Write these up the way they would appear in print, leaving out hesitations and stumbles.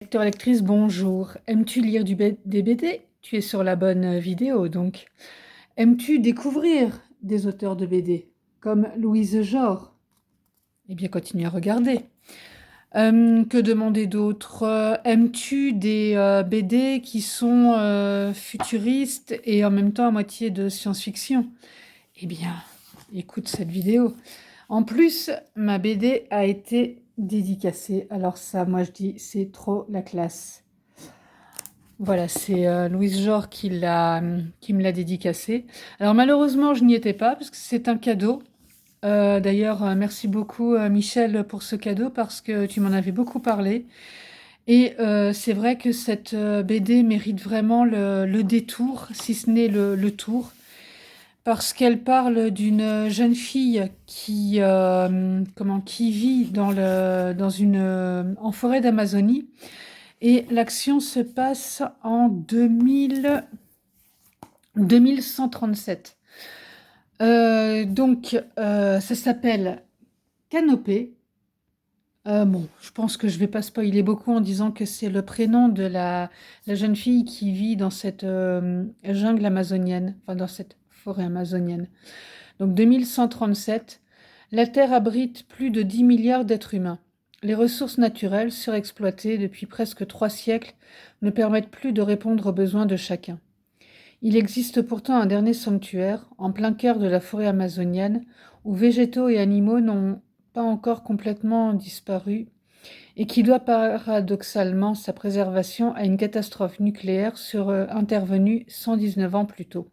Lecteur, lectrice, bonjour. Aimes-tu lire des BD? Tu es sur la bonne vidéo donc. Aimes-tu découvrir des auteurs de BD comme Louise Jor? Eh bien, continue à regarder. Que demander d'autre? Aimes-tu des BD qui sont futuristes et en même temps à moitié de science-fiction? Eh bien, écoute cette vidéo. En plus, ma BD a été dédicacée. Alors ça, moi je dis, c'est trop la classe. Voilà, c'est Louise Jor qui me l'a dédicacé. Alors malheureusement, je n'y étais pas parce que c'est un cadeau. D'ailleurs, merci beaucoup Michel pour ce cadeau parce que tu m'en avais beaucoup parlé. Et c'est vrai que cette BD mérite vraiment le détour, si ce n'est le tour, parce qu'elle parle d'une jeune fille qui vit en forêt d'Amazonie. Et l'action se passe en 2137. Ça s'appelle Canopée. Bon, je pense que je ne vais pas spoiler beaucoup en disant que c'est le prénom de la jeune fille qui vit dans cette jungle amazonienne, enfin dans cette forêt amazonienne. Donc 2137, la Terre abrite plus de 10 milliards d'êtres humains. Les ressources naturelles, surexploitées depuis presque 3 siècles, ne permettent plus de répondre aux besoins de chacun. Il existe pourtant un dernier sanctuaire, en plein cœur de la forêt amazonienne, où végétaux et animaux n'ont pas encore complètement disparu, et qui doit paradoxalement sa préservation à une catastrophe nucléaire intervenue 119 ans plus tôt.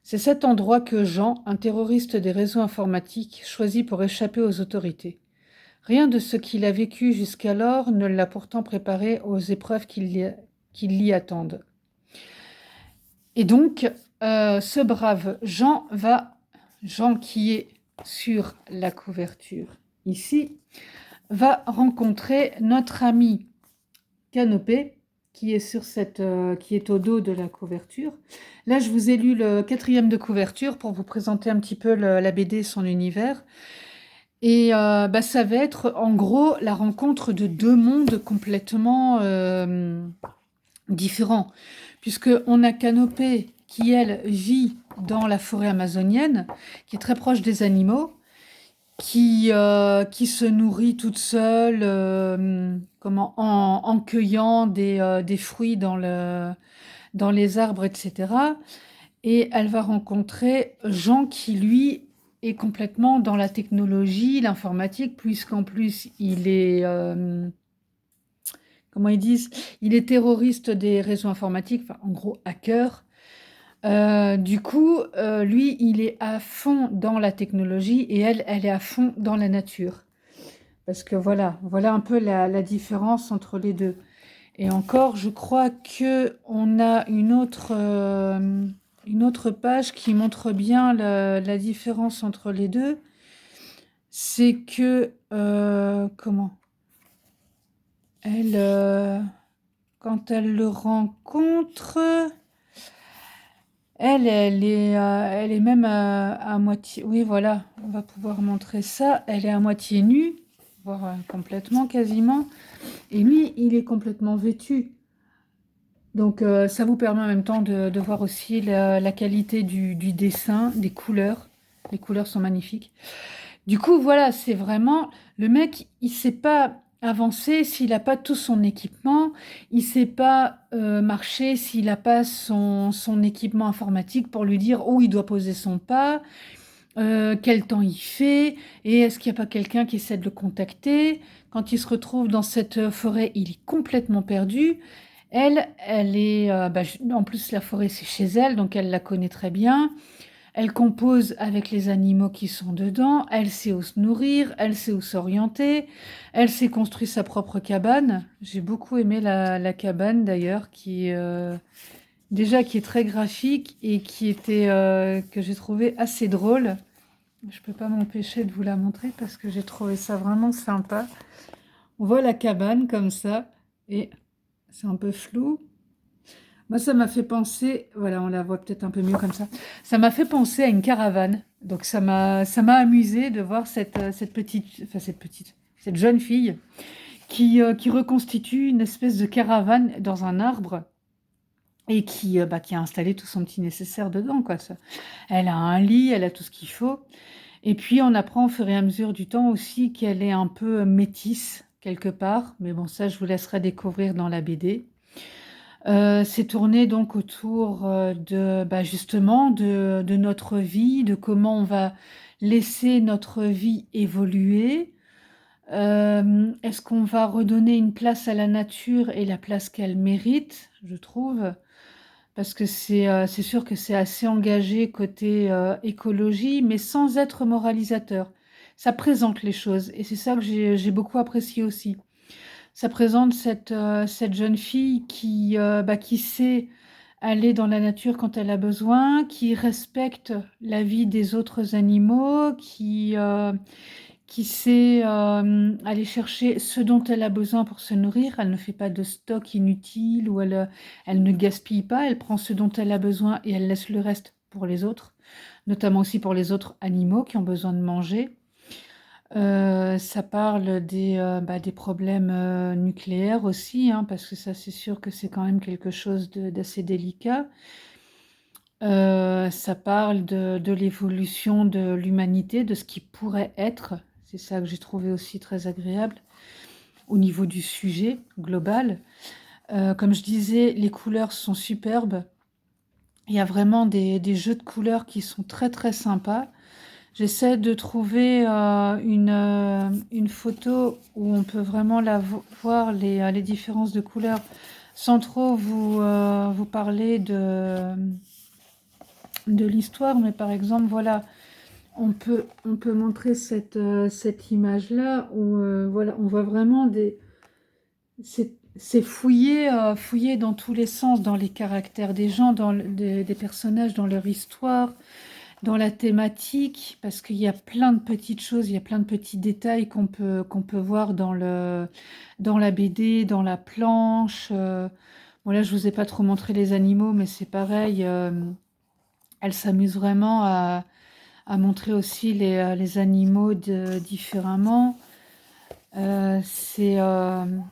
C'est cet endroit que Jean, un terroriste des réseaux informatiques, choisit pour échapper aux autorités. Rien de ce qu'il a vécu jusqu'alors ne l'a pourtant préparé aux épreuves qui l'y attendent. Et donc, ce brave Jean qui est sur la couverture ici, va rencontrer notre ami Canopée, qui est au dos de la couverture. Là, je vous ai lu le 4e de couverture pour vous présenter un petit peu la BD et son univers. Et ça va être en gros la rencontre de deux mondes complètement différents. Puisqu'on a Canopée qui, elle, vit dans la forêt amazonienne, qui est très proche des animaux, qui se nourrit toute seule en cueillant des fruits dans les arbres, etc. Et elle va rencontrer Jean qui, lui, est complètement dans la technologie, l'informatique, puisqu'en plus, il est, comment ils disent, il est terroriste des réseaux informatiques, enfin, en gros, hacker. Lui, il est à fond dans la technologie et elle est à fond dans la nature. Parce que voilà un peu la différence entre les deux. Et encore, je crois qu'on a une autre page qui montre bien la différence entre les deux. C'est que, quand elle le rencontre, elle est même à moitié. Oui, voilà, on va pouvoir montrer ça. Elle est à moitié nue, voire complètement, quasiment. Et lui, il est complètement vêtu. Donc, ça vous permet en même temps de voir aussi la qualité du dessin, des couleurs. Les couleurs sont magnifiques. Du coup, voilà, c'est vraiment... Le mec, il ne sait pas avancer s'il n'a pas tout son équipement. Il ne sait pas marcher s'il n'a pas son équipement informatique pour lui dire où il doit poser son pas, quel temps il fait, et est-ce qu'il n'y a pas quelqu'un qui essaie de le contacter. Quand il se retrouve dans cette forêt, il est complètement perdu. Elle est... en plus, la forêt, c'est chez elle, donc elle la connaît très bien. Elle compose avec les animaux qui sont dedans, elle sait où se nourrir, elle sait où s'orienter, elle s'est construit sa propre cabane. J'ai beaucoup aimé la cabane d'ailleurs, qui est très graphique et que j'ai trouvé assez drôle. Je ne peux pas m'empêcher de vous la montrer parce que j'ai trouvé ça vraiment sympa. On voit la cabane comme ça et c'est un peu flou. Moi, ça m'a fait penser, voilà, on la voit peut-être un peu mieux comme ça m'a fait penser à une caravane. Donc, ça m'a amusé de voir cette jeune fille qui reconstitue une espèce de caravane dans un arbre et qui a installé tout son petit nécessaire dedans, quoi. Elle a un lit, elle a tout ce qu'il faut. Et puis on apprend au fur et à mesure du temps aussi qu'elle est un peu métisse quelque part, mais bon, ça je vous laisserai découvrir dans la BD. C'est tourné donc autour justement de notre vie, de comment on va laisser notre vie évoluer. Est-ce qu'on va redonner une place à la nature et la place qu'elle mérite, je trouve, parce que c'est sûr que c'est assez engagé côté écologie, mais sans être moralisateur. Ça présente les choses et c'est ça que j'ai beaucoup apprécié aussi. Ça présente cette jeune fille qui sait aller dans la nature quand elle a besoin, qui respecte la vie des autres animaux, qui sait aller chercher ce dont elle a besoin pour se nourrir. Elle ne fait pas de stock inutile ou elle ne gaspille pas. Elle prend ce dont elle a besoin et elle laisse le reste pour les autres, notamment aussi pour les autres animaux qui ont besoin de manger. Ça parle des problèmes nucléaires aussi, hein, parce que ça, c'est sûr que c'est quand même quelque chose d'assez délicat. Ça parle de l'évolution de l'humanité, de ce qui pourrait être. C'est ça que j'ai trouvé aussi très agréable au niveau du sujet global. Comme je disais, les couleurs sont superbes. Il y a vraiment des jeux de couleurs qui sont très très sympas. J'essaie de trouver une photo où on peut vraiment voir les différences de couleurs sans trop vous parler de l'histoire. Mais par exemple, voilà, on peut montrer cette image-là où voilà, on voit vraiment c'est fouillé dans tous les sens, dans les caractères des gens, des personnages, dans leur histoire, dans la thématique, parce qu'il y a plein de petites choses, il y a plein de petits détails qu'on peut voir dans la BD, dans la planche. Bon là, je vous ai pas trop montré les animaux, mais c'est pareil. Elle s'amuse vraiment à montrer aussi les animaux différemment. C'est, on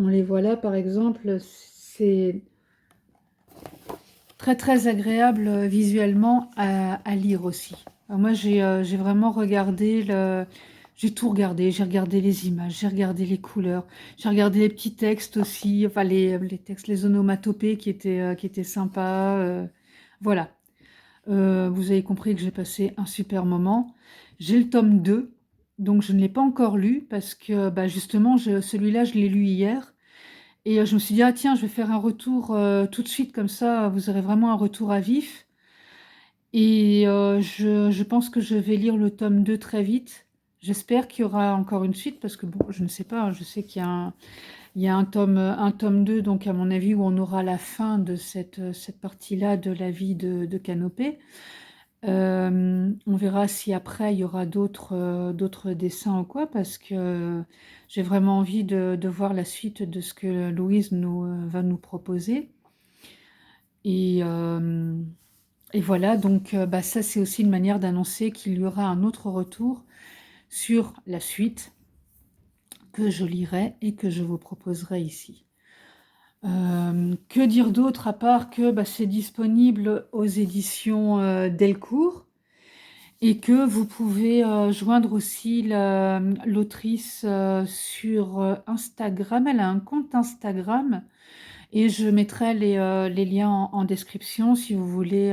les voit là, par exemple, c'est très très agréable visuellement à lire aussi. Alors moi j'ai vraiment regardé j'ai tout regardé, j'ai regardé les images, j'ai regardé les couleurs, j'ai regardé les petits textes aussi, enfin les textes, les onomatopées qui étaient sympas. Voilà. Vous avez compris que j'ai passé un super moment. J'ai le tome 2, donc je ne l'ai pas encore lu parce que justement celui-là je l'ai lu hier. Et je me suis dit, ah tiens, je vais faire un retour tout de suite, comme ça, vous aurez vraiment un retour à vif. Et je pense que je vais lire le tome 2 très vite. J'espère qu'il y aura encore une suite, parce que bon, je ne sais pas, hein, je sais il y a un tome 2, donc à mon avis, où on aura la fin de cette partie-là de la vie de Canopée. On verra si après il y aura d'autres dessins ou quoi, parce que j'ai vraiment envie de voir la suite de ce que Louise va nous proposer. Et, euh, et voilà, donc ça c'est aussi une manière d'annoncer qu'il y aura un autre retour sur la suite que je lirai et que je vous proposerai ici. Que dire d'autre à part que c'est disponible aux éditions Delcourt et que vous pouvez joindre aussi l'autrice sur Instagram. Elle a un compte Instagram et je mettrai les liens en description si vous voulez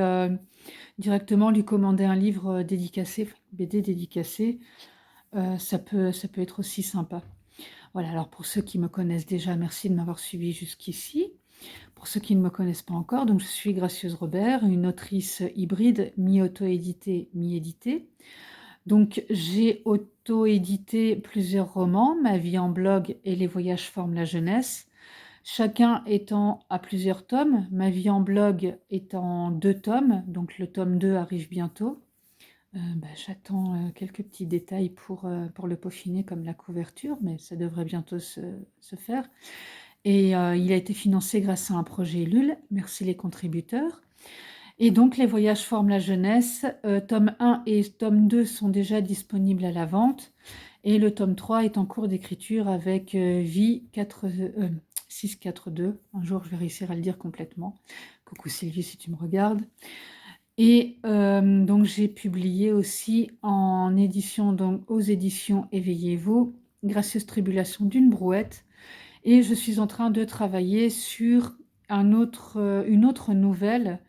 directement lui commander un livre dédicacé, BD dédicacé. Ça peut être aussi sympa. Voilà, alors pour ceux qui me connaissent déjà, merci de m'avoir suivi jusqu'ici. Pour ceux qui ne me connaissent pas encore, donc je suis Gracieuse Robert, une autrice hybride, mi-auto-éditée, mi-éditée. Donc j'ai auto-édité plusieurs romans, Ma vie en blog et Les voyages forment la jeunesse, chacun étant à plusieurs tomes. Ma vie en blog est en 2 tomes, donc le tome 2 arrive bientôt. J'attends quelques petits détails pour le peaufiner comme la couverture, mais ça devrait bientôt se faire. Et il a été financé grâce à un projet Ulule. Merci les contributeurs. Et donc, Les voyages forment la jeunesse. Tome 1 et tome 2 sont déjà disponibles à la vente. Et le tome 3 est en cours d'écriture avec Vie 642. Un jour, je vais réussir à le dire complètement. Coucou Sylvie, si tu me regardes. Et donc, j'ai publié aussi en édition, donc aux éditions Éveillez-vous, Gracieuse tribulation d'une brouette. Et je suis en train de travailler sur une autre nouvelle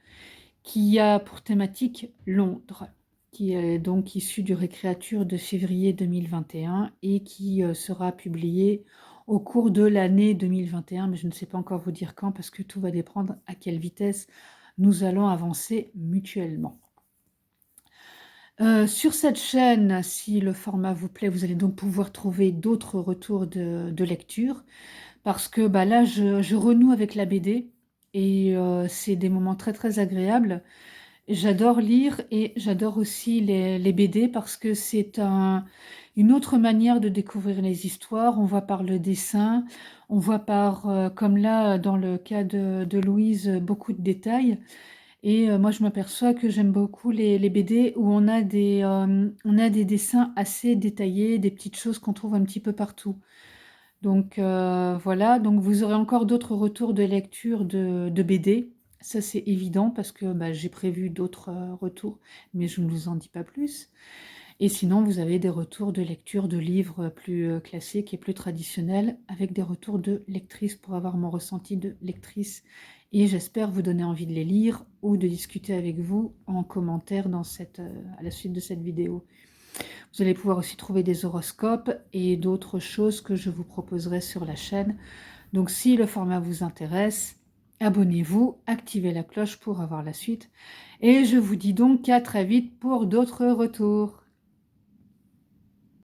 qui a pour thématique Londres, qui est donc issue du Récréature de février 2021 et qui sera publiée au cours de l'année 2021, mais je ne sais pas encore vous dire quand parce que tout va dépendre à quelle vitesse nous allons avancer mutuellement. Sur cette chaîne, si le format vous plaît, vous allez donc pouvoir trouver d'autres retours de lecture parce que bah, là, je renoue avec la BD et c'est des moments très très agréables. J'adore lire et j'adore aussi les BD parce que c'est une autre manière de découvrir les histoires. On voit par le dessin, on voit par, comme là dans le cas de Louise, beaucoup de détails. Et moi je m'aperçois que j'aime beaucoup les BD où on a des dessins assez détaillés, des petites choses qu'on trouve un petit peu partout. Donc voilà, donc vous aurez encore d'autres retours de lecture de BD. Ça c'est évident parce que bah, j'ai prévu d'autres retours, mais je ne vous en dis pas plus. Et sinon, vous avez des retours de lecture de livres plus classiques et plus traditionnels avec des retours de lectrices pour avoir mon ressenti de lectrice. Et j'espère vous donner envie de les lire ou de discuter avec vous en commentaire à la suite de cette vidéo. Vous allez pouvoir aussi trouver des horoscopes et d'autres choses que je vous proposerai sur la chaîne. Donc si le format vous intéresse, abonnez-vous, activez la cloche pour avoir la suite. Et je vous dis donc à très vite pour d'autres retours.